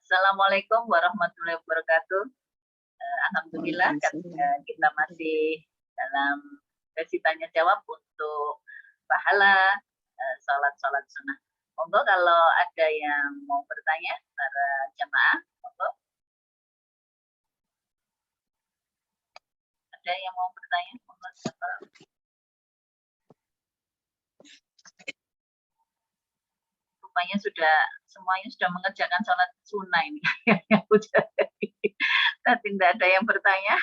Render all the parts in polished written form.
Assalamualaikum warahmatullahi wabarakatuh. Alhamdulillah kita masih dalam sesi tanya jawab untuk pahala sholat sunnah. Monggo kalau ada yang mau bertanya para jamaah, monggo. Ada yang mau bertanya? Monggo siapa? Rupanya semuanya sudah mengerjakan sholat sunnah ini. Tapi tidak ada yang bertanya.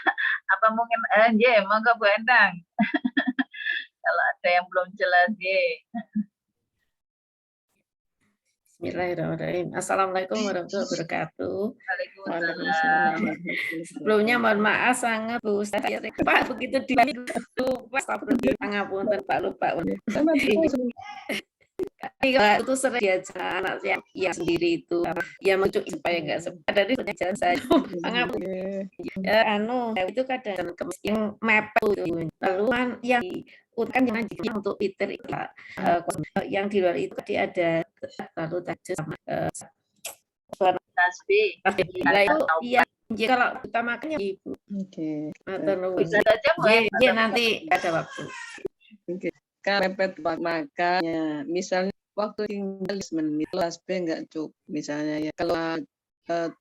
Apa mungkin monggo Bu Endang. Kalau ada yang belum jelas, Bismillahirrahmanirrahim. Assalamualaikum warahmatullahi wabarakatuh. Waalaikumsalam. Sebelumnya mohon maaf sangat Bu Ustaz. Pak begitu lupa pangapunten Pak lupa. Itu sering diajar anak yang sendiri itu ya mencuci supaya enggak sepadan dari jalan saya. Itu kadang yang mepet lalu yang kan yang untuk Peter yang di luar itu tadi ada lalu tajus sama tasbih. Iya, kalau utamakannya Ibu. Oke. Bisa saja nanti ada waktu. Oke. Kalau mepet makanya misalnya waktu tinggal 10 menit tasbih enggak cukup misalnya ya kalau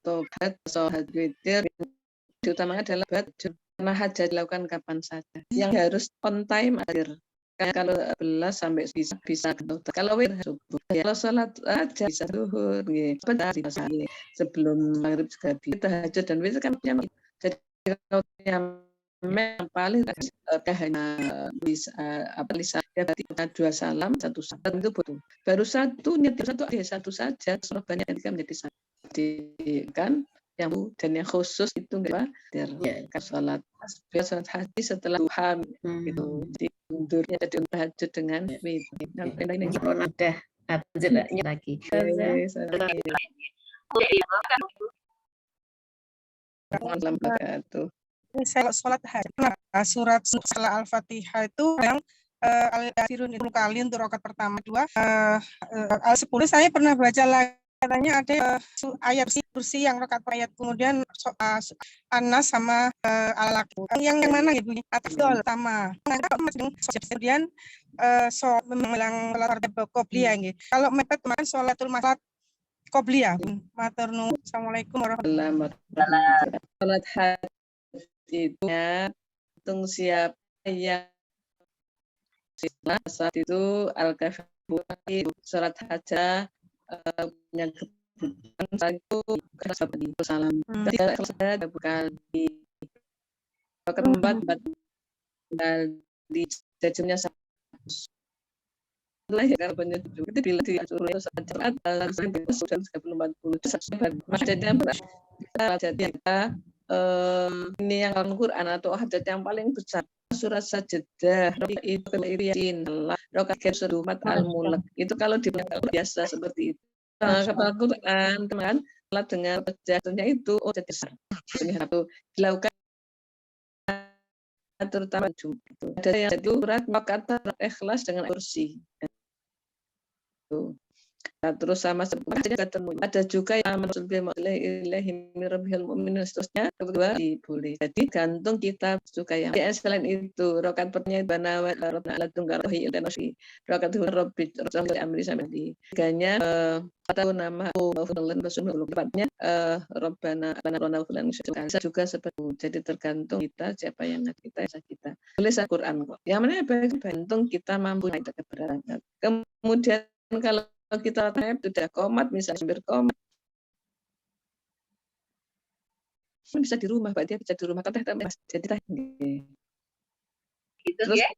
tobat sholat witir diutamakan adalah karena hajat dilakukan kapan saja yang harus on time akhir. Kalau 11 sampai bisa kalau witir subuh kalau sholat aja bisa zuhur sebelum maghrib juga bisa tahajud dan witir kan punya jadi kalau yang paling hanya bisa ya dua salam satu salam itu butuh baru satu saja soal banyak yang menjadi satu kan yang dan yang khusus itu enggak sholat haji setelah duha gitu jadi mundurnya jadi tahajud dengan witir ini ada jedanya lagi saya sholat haji surat Al-Fatihah itu yang Al-Kafirun itu kali untuk rakaat pertama dua Al-10 saya pernah baca lagi katanya ada ayat kursi yang rakaat ayat kemudian Anas sama Al-Alaq yang mana ibu atas doa utama kemudian mengulang sholat qobliyah gitu kalau mepet kemarin sholatul masjid qobliyah matur nuwun. Assalamualaikum warahmatullahi wabarakatuh. Sholat haji itu hitung siapa yang saat itu Al-Kafirun sholat haji punya kebutuhan itu salam tidak selesai kali keempat di jajumnya lahir kalau itu bila diatur saat sudah 30-40 jadi kita ini yang Al-Quran atau hajat yang paling besar surat Sajdah itu yakin Allah rakaat surat Al-Mulk itu kalau di biasa seperti itu kepala Quran teman salat dengan jatuhnya itu jadi besar ini satu dilakukan terutama Jumat ada yang jadi surat kata ikhlas dengan kursi terus sama seperti ketemu ada juga yang seterusnya kedua boleh jadi gantung kita suka yang selain itu rakaat pertanyaan banawa rabbana tunggarohi dan rakaat rabbi amri samedi tiganya atau nama fulan rasulullah tepatnya rabbana lana fulan juga seperti itu jadi tergantung kita siapa yang kita tulis Al-Qur'an kok yang mana tergantung kita mampu kita keberatan kemudian kalau kita sudah komat misalnya berkomat bisa di rumah Mbak dia bisa di rumah kan jadi gitu terus ya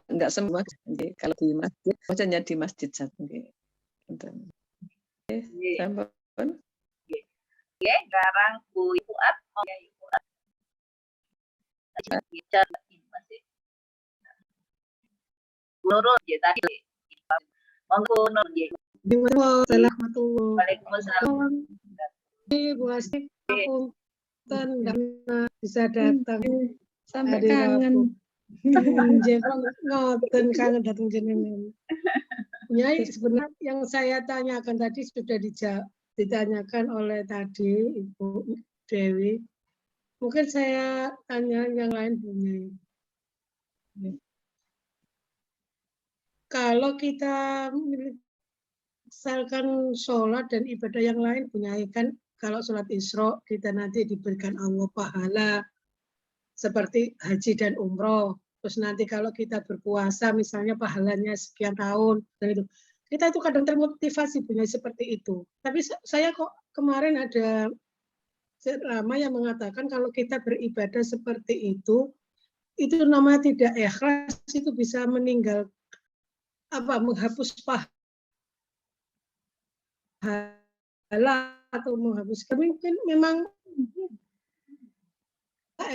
enggak semua kalau di masjid maksudnya di masjid satu sampun garang Bu Ibu At masih Nurul ya tadi monggo Nur ya Waalaikumsalam Bu Asik punten enggak bisa datang sampai kangen ngoten kangen datang jenengan Ya, sebenarnya yang saya tanyakan tadi sudah ditanyakan oleh tadi Ibu Dewi. Mungkin saya tanya yang lain punya. Kalau kita misalkan sholat dan ibadah yang lain punya kan, kalau sholat Isra kita nanti diberikan Allah pahala seperti haji dan umroh. Terus nanti kalau kita berpuasa misalnya pahalanya sekian tahun dan itu. Kita itu kadang termotivasi punya seperti itu. Tapi saya kok kemarin ada lama yang mengatakan kalau kita beribadah seperti itu namanya tidak ikhlas, itu bisa menghapus pahala atau menghapus. Mungkin memang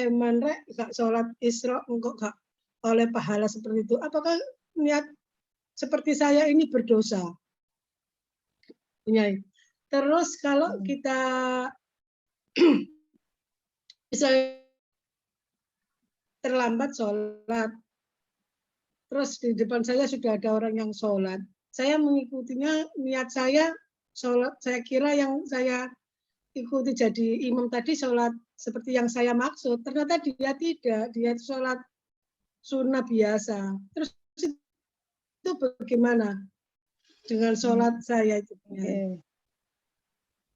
eman rek gak sholat Isra engkau gak oleh pahala seperti itu. Apakah niat seperti saya ini berdosa? Terus kalau kita misalnya terlambat sholat, terus di depan saya sudah ada orang yang sholat, saya mengikutinya, niat saya sholat, saya kira yang saya ikuti jadi imam tadi sholat seperti yang saya maksud, ternyata dia tidak, dia sholat sunnah biasa. Terus itu bagaimana dengan sholat saya itu?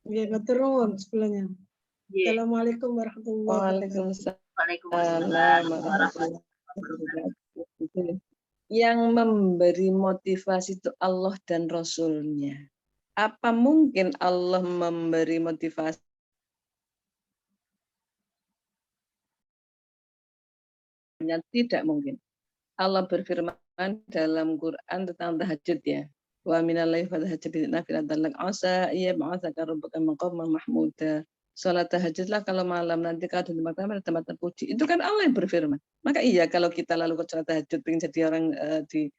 Ya, terus sebelumnya. Assalamualaikum warahmatullahi wabarakatuh. Waalaikumsalam warahmatullahi wabarakatuh. Yang memberi motivasi itu Allah dan Rasul-Nya. Apa mungkin Allah memberi motivasi? Tidak mungkin. Allah berfirman dalam Quran tentang tahajud ya. Wa minal laili fatahajjab bihi nafilatan lak asa yab'atsaka rabbuka maqaman mahmuda. Salat tahajudlah kalau malam nanti kau di tempat terpuji. Itu kan Allah yang berfirman. Maka iya kalau kita lalu ke salat tahajud pengen jadi orang di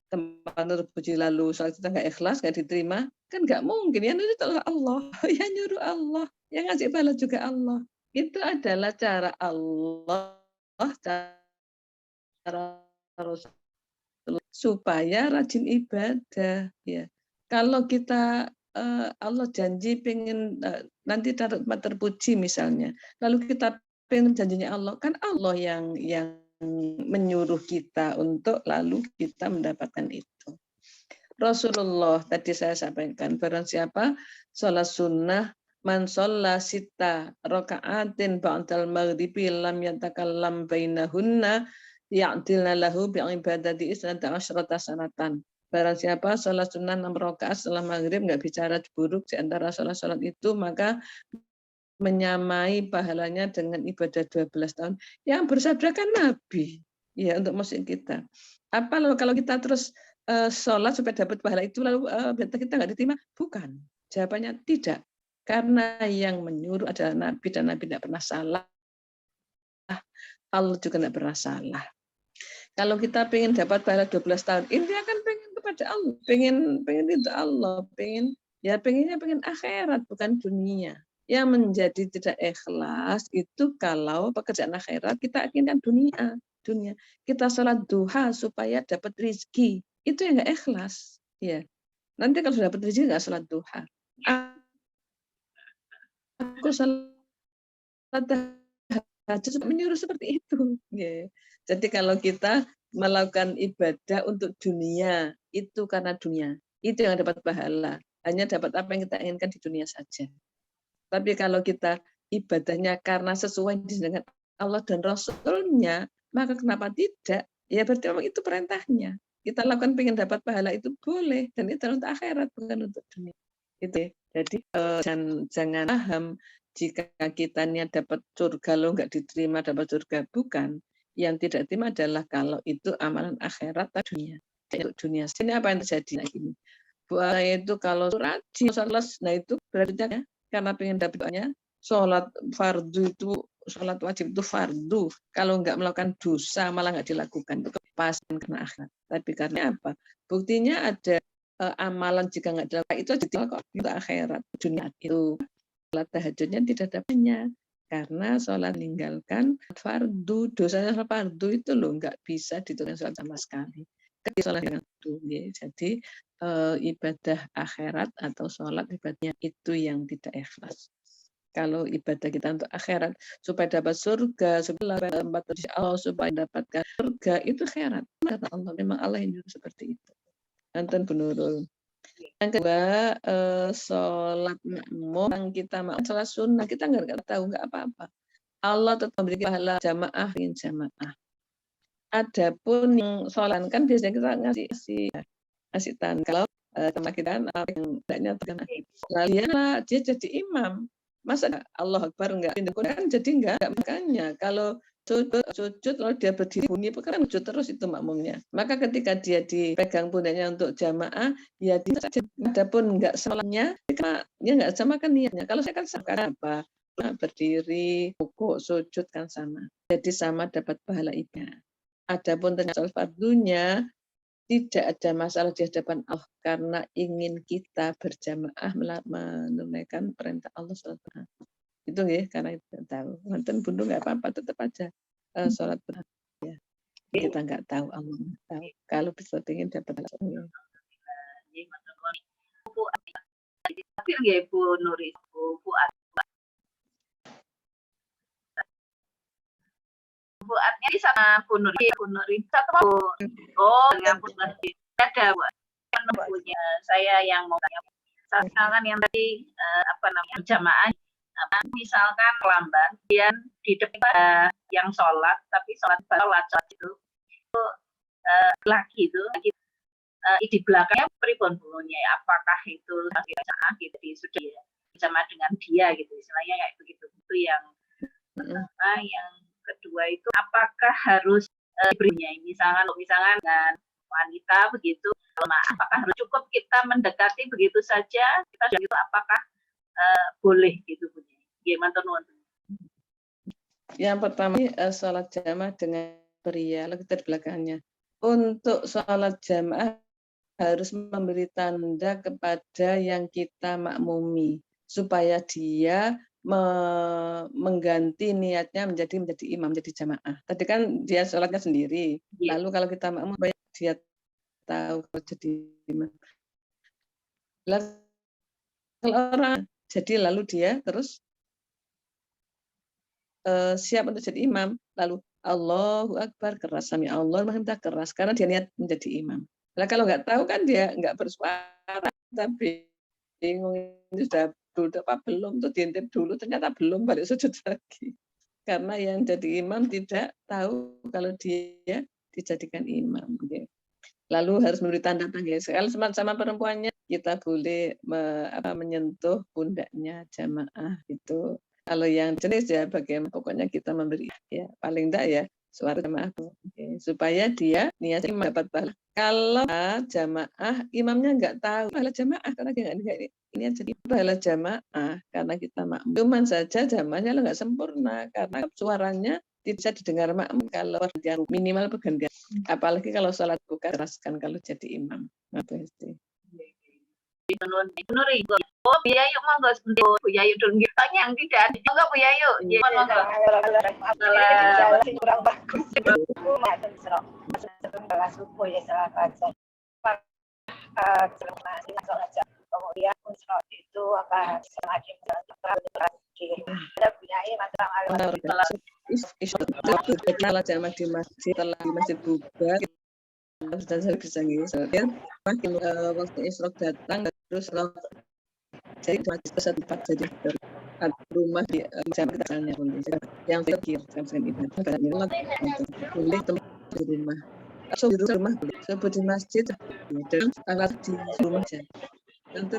tempat terpuji lalu salat kita nggak ikhlas, nggak diterima, kan nggak mungkin. Yang itu Allah, yang nyuruh Allah, yang ngasih pahala juga Allah. Itu adalah cara Allah, cara Rasul supaya rajin ibadah. Ya, kalau kita Allah janji pengen nanti tempat terpuji misalnya, lalu kita pengen janjinya Allah, kan Allah yang menyuruh kita untuk lalu kita mendapatkan itu. Rasulullah tadi saya sampaikan, barang siapa sholat sunnah man sholla sita raka'atin ba'dal maghribi lam yatakallam bainahunna ya'dilna lahu bi'ibadati isnata asyrata sanatan. Barang siapa sholat sunnah 6 rakaat setelah maghrib nggak bicara buruk di antara sholat-sholat itu, maka menyamai pahalanya dengan ibadah 12 tahun yang bersabda kan Nabi ya untuk muslim kita. Apa lalu kalau kita terus sholat supaya dapat pahala itu lalu kita nggak diterima? Bukan. Jawabannya tidak. Karena yang menyuruh adalah Nabi dan Nabi tidak pernah salah. Allah juga tidak pernah salah. Kalau kita pengen dapat pahala 12 tahun, ini akan pengen kepada Allah, pengen itu Allah, pengennya akhirat bukan dunia. Yang menjadi tidak ikhlas itu kalau pekerjaan akhirat kita inginkan dunia. Kita sholat duha supaya dapat rezeki, itu yang nggak ikhlas. Ya, nanti kalau sudah dapat rezeki nggak sholat duha. Aku sholat tahajud menyuruh seperti itu. Ya. Jadi kalau kita melakukan ibadah untuk dunia, itu karena dunia. Itu yang dapat pahala. Hanya dapat apa yang kita inginkan di dunia saja. Tapi kalau kita ibadahnya karena sesuai dengan Allah dan Rasul-Nya, maka kenapa tidak? Ya berarti memang itu perintahnya. Kita lakukan pengen dapat pahala itu boleh. Dan itu untuk akhirat, bukan untuk dunia. Gitu. Jadi jangan paham jika kita niat dapat surga lo nggak diterima dapat surga, bukan. Yang tidak terima adalah kalau itu amalan akhirat atau dunia. Untuk dunia. Ini apa yang terjadi lagi ini? Buat saya itu kalau rajin sholat, nah itu berarti ya, karena pengen dapatnya sholat fardu itu, sholat wajib itu fardu. Kalau nggak melakukan dosa malah nggak dilakukan, itu kepastian kena akhirat. Tapi karena apa? Buktinya ada amalan jika nggak dilakukan itu jadi kok untuk akhirat. Dunia itu sholat tahajudnya tidak dapatnya karena sholat meninggalkan fardu, dosanya fardu itu loh nggak bisa ditulis sholat sama sekali. sholat yang itu. Jadi ibadah akhirat atau sholat ibadahnya itu yang tidak ikhlas. Kalau ibadah kita untuk akhirat supaya dapat surga, supaya dapat Allah, supaya dapatkan surga, itu akhirat. Kata Allah, memang Allah yang seperti itu. Anton Bu Nurul. Yang kedua, sholat makmum yang kita makmum sholat sunnah, kita nggak tahu, nggak apa-apa. Allah tetap memberi pahala jamaah dengan jamaah. Adapun yang sholat kan biasanya kita ngasih tanda kalau sama kita apa yang tidaknya terkena. Lalu dia jadi imam. Masa Allah Akbar enggak pindah Quran jadi enggak makanya kalau sujud lalu dia berdiri bunyi kan sujud terus itu makmumnya. Maka ketika dia dipegang pundaknya untuk jamaah ya dia adapun enggak sholatnya dia enggak sama kan niatnya. Kalau saya kan sama apa berdiri, rukuk, sujud kan sama. Jadi sama dapat pahala ibadah. Adapun tentang fardunya tidak ada masalah di hadapan Allah karena ingin kita berjamaah menunaikan perintah Allah SWT. Itu ya karena itu tahu. Mantan bundu nggak apa-apa, tetap aja sholat berjamaah. Kita nggak tahu, Allah nggak tahu. Kalau bisa ingin dapat pahala. Bu Nuri, Bu buatnya sama Bu Nuri satu mau. Oh, ya Bu Nuri. Ada Bu. Punya saya yang mau tanya. Misalkan yang tadi berjamaah, misalkan lambat, kemudian di depan yang sholat, tapi sholat itu lagi itu di belakangnya pribon bunyinya. Apakah itu gitu sudah sama dengan dia gitu, istilahnya kayak begitu. Itu yang pertama. Yang kedua itu apakah harus diberinya misalkan dengan wanita begitu, apakah harus cukup kita mendekati begitu saja kita sudah itu apakah boleh gitu bunyi gimana teman-teman? Yang pertama sholat jamaah dengan pria lalu kita di belakangnya. Untuk sholat jamaah harus memberi tanda kepada yang kita makmumi supaya dia mengganti niatnya menjadi imam, menjadi jamaah. Tadi kan dia sholatnya sendiri. Lalu kalau kita makmum, dia tahu kalau jadi imam. Kalau orang jadi lalu dia terus siap untuk jadi imam. Lalu Allahu Akbar keras, sami Allah Maha keras karena dia niat menjadi imam. Nah kalau nggak tahu kan dia nggak bersuara, tapi bingung ini sudah apa belum tuh diintip dulu ternyata belum balik sujud lagi karena yang jadi imam tidak tahu kalau dia dijadikan imam. Lalu harus memberi tanda-tanda. Kalau sama perempuannya kita boleh menyentuh pundaknya jamaah itu. Kalau yang jenis ya bagaimana pokoknya kita memberi ya paling enggak ya suara jamaah supaya dia niatnya mendapat pahala. Kalau jamaah imamnya nggak tahu pahala jamaah karena dia nggak ini jadi pahala jamaah karena kita makmum. Cuman saja jamaahnya nggak sempurna karena suaranya tidak bisa didengar makmum kalau pergantian minimal pergantian. Apalagi kalau sholat buka teraskan kalau jadi imam. Oh, Bu Yayu monggo sebentar Bu Yayu dulu tanya yang tidak ada juga Bu Yayu. Monggo. Kurang bagus. Setelah subuh ya salah baca. Kemudian itu apa lagi ada punyai masalah setelah jamaah di masjid bubar sudah saya bisa ngisi makin waktu isrok datang terus jadi masjid pesat tempat jadi rumah di jamaah misalnya yang terakhir sampai ibadah boleh tempat di rumah atau di rumah sebut di masjid dan alat di rumah saja. Tentu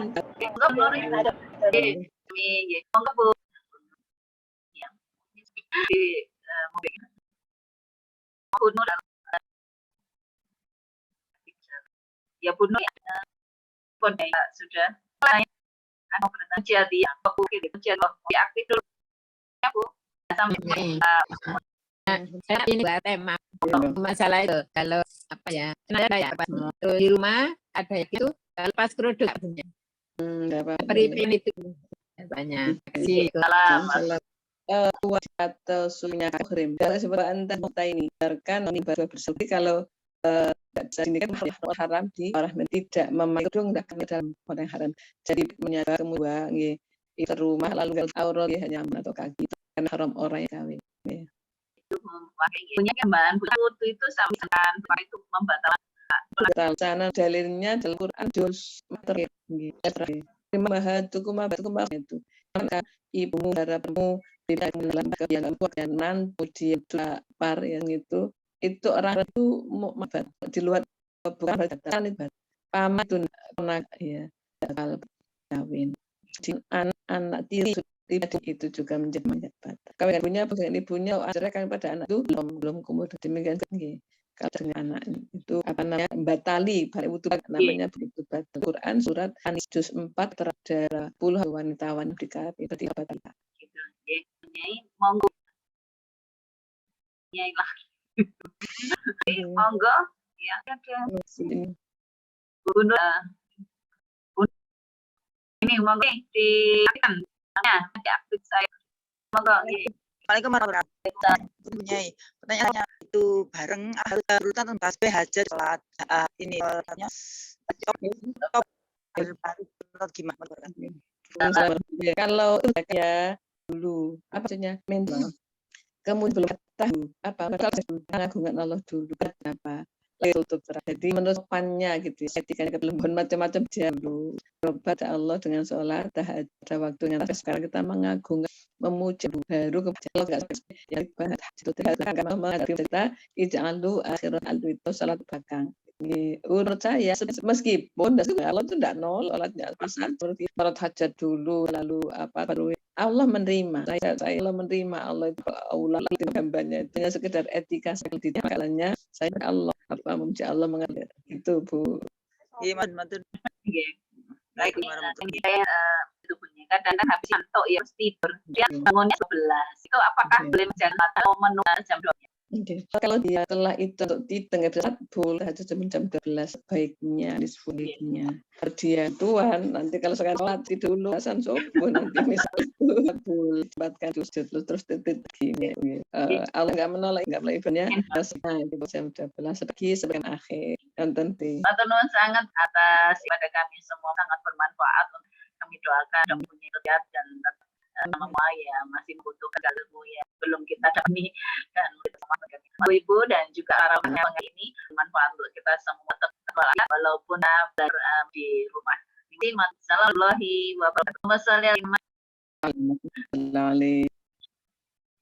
ya bunuh ya sudah jadi aku aktif dulu ya Bu saya ini buat tema masalah itu kalau apa ya ada pas di rumah ada gitu kalau pas kerudung punya peripen itu banyak kasih atau sunnah krim kalau sebenarnya anda ini biarkan ibadah berseperti kalau Ini kan haram di orang tidak memakai kerudung dalam orang yang haram. Jadi menyadar kemudian itu rumah lalu aurat hanya atau kaki karena haram orang yang kawin. Itu punya gambaran putu itu sama itu membatalkan. Sana dalilnya dalam Quran juz materi. Mahatukum itu. Maka ibumu, darahmu, tidak dalam kebiasaan puji par yang itu orang itu mabat di luar bukan batal ibadah paman itu anak ya batal kawin anak tiri itu juga menjadi batal kawin punya bagaimana ibunya ajarkan pada anak itu belum kemudian demikian tinggi kalau dengan anak itu apa namanya batali pada itu namanya begitu batal Quran surat An juz 4 terhadap 10 wanita itu dibatal gitu ya monggo ya lah monggo ya ada ini monggo diakan ya aktif saya monggo Assalamualaikum warahmatullahi wabarakatuh. Pertanyaannya itu bareng urutan membahas hajat sholat ini gimana? Kalau ya dulu apa maksudnya mental kemudian belum tahu apa pengagungan Allah dulu kenapa tutup jadi menutupannya gitu etikanya belum macam-macam dulu berobat Allah dengan sholat ada waktunya sekarang kita mengagungkan memuji baru kepada yang ibadah itu tidak menghadapi kita ij'alu akhirat itu salat belakang menurut saya meskipun Allah itu tidak nol sholatnya seperti sholat hajat dulu lalu apa baru Allah menerima saya Allah menerima Allah itu Allah gambarnya itu sekedar etika seperti kalanya saya Allah apa memuji Allah mengalir itu Bu. Iya mantul. Baik saya itu punya kadang-kadang habis ngantuk ya tidur dia bangunnya 11 itu apakah boleh menjaga mata atau menunggu jam 2 Okay. Kalau dia setelah itu untuk tidur boleh aja jam 12 baiknya disebutnya dia tuan nanti kalau sekarang sholat tidur dulu asan subuh nanti misalnya boleh cepatkan terus titik gini Allah nggak menolak nggak melakukannya jam 12 pagi sebagian akhir nonton di teman sangat atas pada kami semua sangat bermanfaat untuk kami doakan dan punya niat dan semua ya masih membutuhkan ilmu ya belum kita dapati dan bersama dengan ibu dan juga orang yang ini bermanfaat untuk kita semua tetap walaupun di rumah. Ini Assalamualaikum warahmatullahi wabarakatuh.